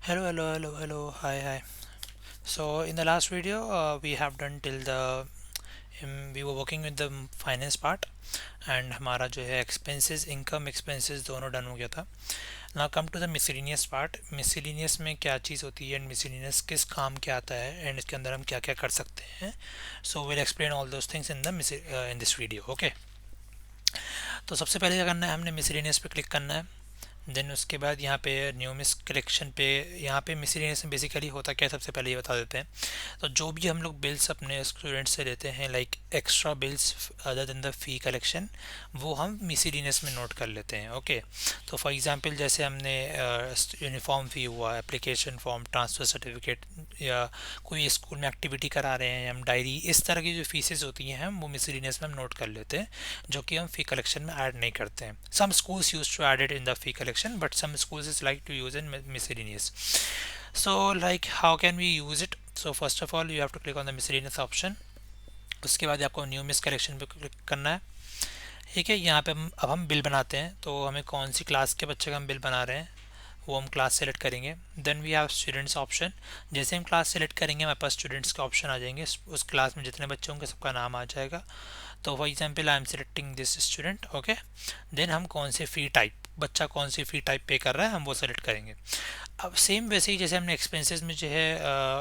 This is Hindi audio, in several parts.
Hello. Hi. So in the last video, we have done till the we were working with the finance part and हमारा जो है expenses, income expenses दोनों डन हो गया था. Now come to the miscellaneous part. Miscellaneous में क्या चीज़ होती है and miscellaneous किस काम के आता है and इसके अंदर हम क्या क्या कर सकते हैं. So we'll explain all those things in the in this video. Okay. तो सबसे पहले क्या करना है, हमने miscellaneous पे क्लिक करना है. देन उसके बाद यहाँ पे न्यू मिस कलेक्शन पे, यहाँ पे मिसलेनियस में बेसिकली होता क्या है सबसे पहले ये बता देते हैं. तो जो भी हम लोग बिल्स अपने स्टूडेंट्स से लेते हैं, like extra bills other than the fee collection, वो हम मिसलेनियस में नोट कर लेते हैं. ओके. तो फॉर एग्जांपल जैसे हमने यूनिफॉर्म फ़ी हुआ, एप्लीकेशन फॉर्म, ट्रांसफ़र सर्टिफिकेट, या कोई स्कूल में एक्टिविटी करा रहे हैं हम, डायरी, इस तरह की जो फीसेस होती हैं हम वो मिसलेनियस में हम नोट कर लेते हैं, जो कि हम फ़ी कलेक्शन में ऐड नहीं करते हैं. Some schools use to add it in the fee collection, but some schools is like to use in miscellaneous. So like how can we use it? So first of all you have to click on the miscellaneous option. उसके बाद आपको न्यू मिस कलेक्शन पे क्लिक करना है. ठीक है. यहाँ पे हम बिल बनाते हैं, तो हमें कौन सी क्लास के बच्चे का हम बिल बना रहे हैं वो हम क्लास सेलेक्ट करेंगे. Then we have students option. जैसे हम क्लास सेलेक्ट करेंगे हमारे पास स्टूडेंट्स के ऑप्शन आ जाएंगे. उस क्लास में जितने बच्चे होंगे सबका नाम आ जाएगा. तो for example I am selecting this student. Okay. देन हम कौन से फ़ी टाइप, बच्चा कौन सी फ़ी टाइप पे कर रहा है हम वो सेलेक्ट करेंगे. अब सेम वैसे ही जैसे हमने एक्सपेंसेस में जो है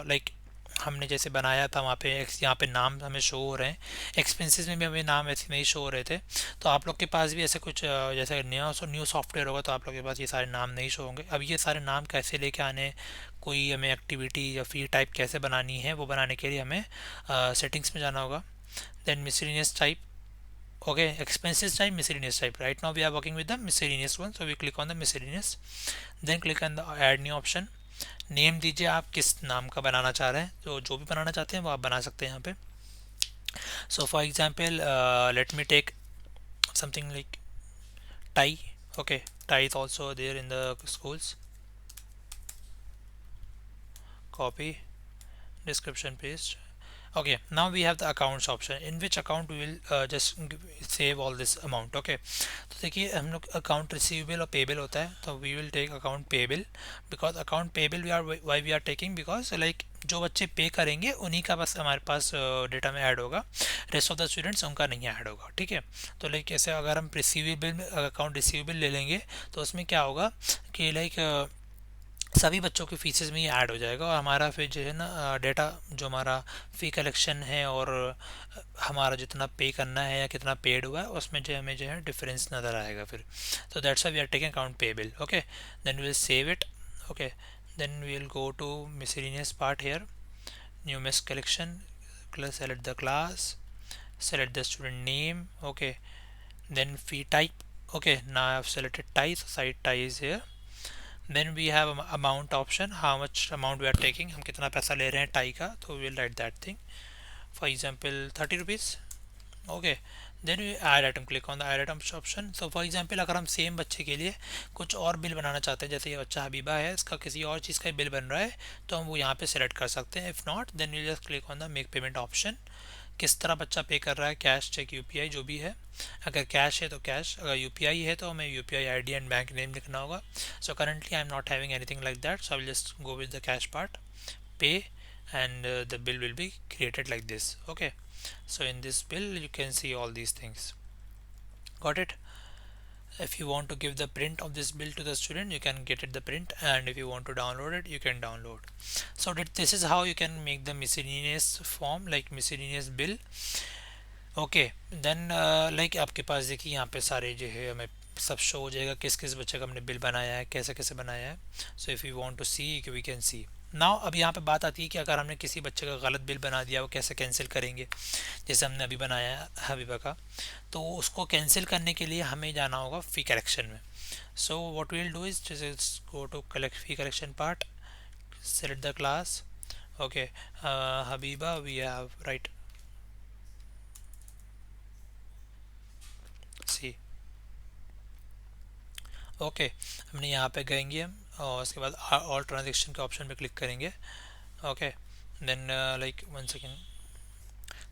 लाइक हमने जैसे बनाया था वहाँ पे यहाँ पे नाम हमें शो हो रहे हैं. एक्सपेंसेस में भी हमें नाम ऐसे नहीं शो हो रहे थे. तो आप लोग के पास भी ऐसे कुछ जैसे न्यू सॉफ्टवेयर होगा तो आप लोग के पास ये सारे नाम नहीं शो होंगे. अब ये सारे नाम कैसे लेके आने, कोई हमें एक्टिविटी या फ़ी टाइप कैसे बनानी है, वो बनाने के लिए हमें सेटिंग्स में जाना होगा. Then miscellaneous type. Okay, expenses type, miscellaneous type. Right now we are working with the miscellaneous one, so we click on the miscellaneous. Then click on the add new option. Name दीजिए आप किस नाम का बनाना चाह रहे हैं, तो जो भी बनाना चाहते हैं वो आप बना सकते हैं यहाँ पे. So for example let me take something like tie. Okay. Tie is also there in the schools. Copy, description paste. Okay, now we have the accounts option, in which account we will just save all this amount. Okay. तो देखिए हम लोग अकाउंट रिसीवेबल और पेबल होता है, तो we will take account payable. Because account payable we are why we are taking, because like जो बच्चे पे करेंगे उन्हीं का बस हमारे पास डेटा में ऐड होगा, रेस्ट ऑफ द स्टूडेंट्स उनका नहीं ऐड होगा. ठीक है. तो लाइक ऐसे अगर हम रिसीवेबल में अकाउंट रिसीवेबल ले लेंगे तो उसमें क्या होगा कि लाइक सभी बच्चों की फीसेस में ये ऐड हो जाएगा, और हमारा फिर जो है ना डेटा जो हमारा फ़ी कलेक्शन है और हमारा जितना पे करना है या कितना पेड हुआ है उसमें जो हमें जो है डिफरेंस नज़र आएगा फिर. तो that's why we are taking account payable. Okay. Then we will save it. Okay. Then we will go to miscellaneous part here. New misc collection. Select the class, select the student name. Okay. Then fee type. Okay, now I have selected tie, so site tie is here. Then we have amount option, how much amount we are taking, हम कितना पैसा ले रहे हैं टाई का, तो we will write that thing. For example 30 rupees. Okay. Then we add item, click on the add item option. So for example अगर हम सेम बच्चे के लिए कुछ और बिल बनाना चाहते हैं, जैसे ये बच्चा हबीबा है, इसका किसी और चीज़ का बिल बन रहा है, तो हम वो यहाँ पे सेलेक्ट कर सकते हैं. If not then we just click on the make payment option. किस तरह बच्चा पे कर रहा है, कैश, चेक, यूपीआई, जो भी है. अगर कैश है तो कैश, अगर यूपीआई है तो हमें UPI ID and bank name लिखना होगा. So currently I am not having anything like that, so I will just go with the cash part. पे and the bill will be created like this. Okay. So in this bill you can see all these things. Got it? If you want to give the print of this bill to the student, you can get it the print, and if you want to download it, you can download. So this is how you can make the miscellaneous form, like miscellaneous bill. Okay. Then like आपके पास देखिए यहाँ पे सारे जो है हमें सब शो हो जाएगा किस किस बच्चे का हमने बिल बनाया है, कैसे कैसे बनाया है. So if you want to see we can see now. अब यहाँ पे बात आती है कि अगर हमने किसी बच्चे का गलत बिल बना दिया वो कैसे कैंसिल करेंगे. जैसे हमने अभी बनाया है हबीबा का, तो उसको कैंसिल करने के लिए हमें जाना होगा फ़ी करेक्शन में. So what we will do is go to collect fee correction part, select the class. Okay. Habiba we have right C. Okay. हमने यहाँ पे गएंगे हम, और उसके बाद ऑल ट्रांजेक्शन के ऑप्शन पे क्लिक करेंगे. Okay. Then like one second.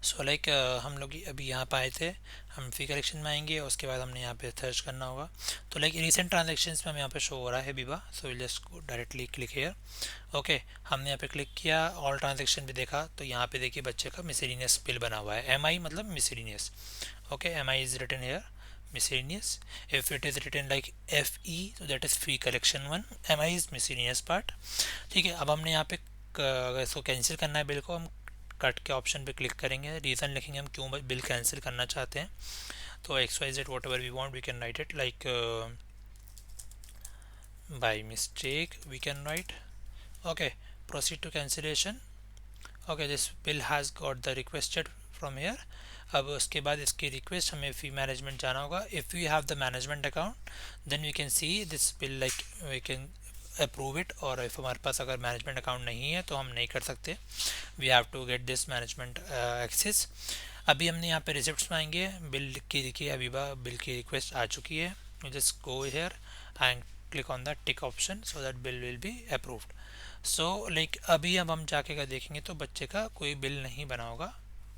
So like हम लोग अभी यहाँ पे आए थे, हम फी कलेक्शन में आएंगे, उसके बाद हमने यहाँ पे सर्च करना होगा। तो लाइक रिसेंट ट्रांजेक्शन्स में हमें यहाँ पे शो हो रहा है बीबा, so will just directly click here. Okay, हमने यहाँ पे क्लिक किया, ऑल ट्रांजेक्शन भी देखा, तो यहाँ पे देखिए बच्चे का मिसलिनियस बिल बना हुआ है, एम आई मतलब miscellaneous. Okay, M I is written here miscellaneous. If it is written like FE, so that is fee collection one, MI is miscellaneous part। ठीक है, अब हमने यहाँ पे अगर इसको कैंसिल करना है बिल को, हम कट के ऑप्शन पे क्लिक करेंगे, रीज़न लिखेंगे हम क्यों बिल कैंसिल करना चाहते हैं। तो X Y Z whatever we want we can write it like by mistake we can write. Okay, proceed to cancellation. Okay, this bill has got the requested from here. अब उसके बाद इसकी रिक्वेस्ट हमें फी मैनेजमेंट जाना होगा। If you have the management account then we can see this bill like we can approve it, और इफ़ हमारे पास अगर मैनेजमेंट अकाउंट नहीं है तो हम नहीं कर सकते, we have to get this management access. अभी हमने यहाँ पे रिसिप्ट्स में आएंगे, बिल की देखिए अबीबा बिल की रिक्वेस्ट आ चुकी है, just go here and click on the tick option so that bill will be approved. So like अभी अब हम जाके का देखेंगे तो बच्चे का कोई बिल नहीं बना होगा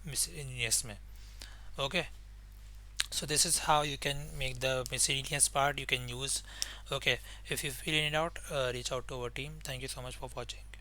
मिसलेनियस में। Okay, so this is how you can make the miscellaneous part you can use। Okay, if you feel any doubt reach out to our team। thank you so much for watching।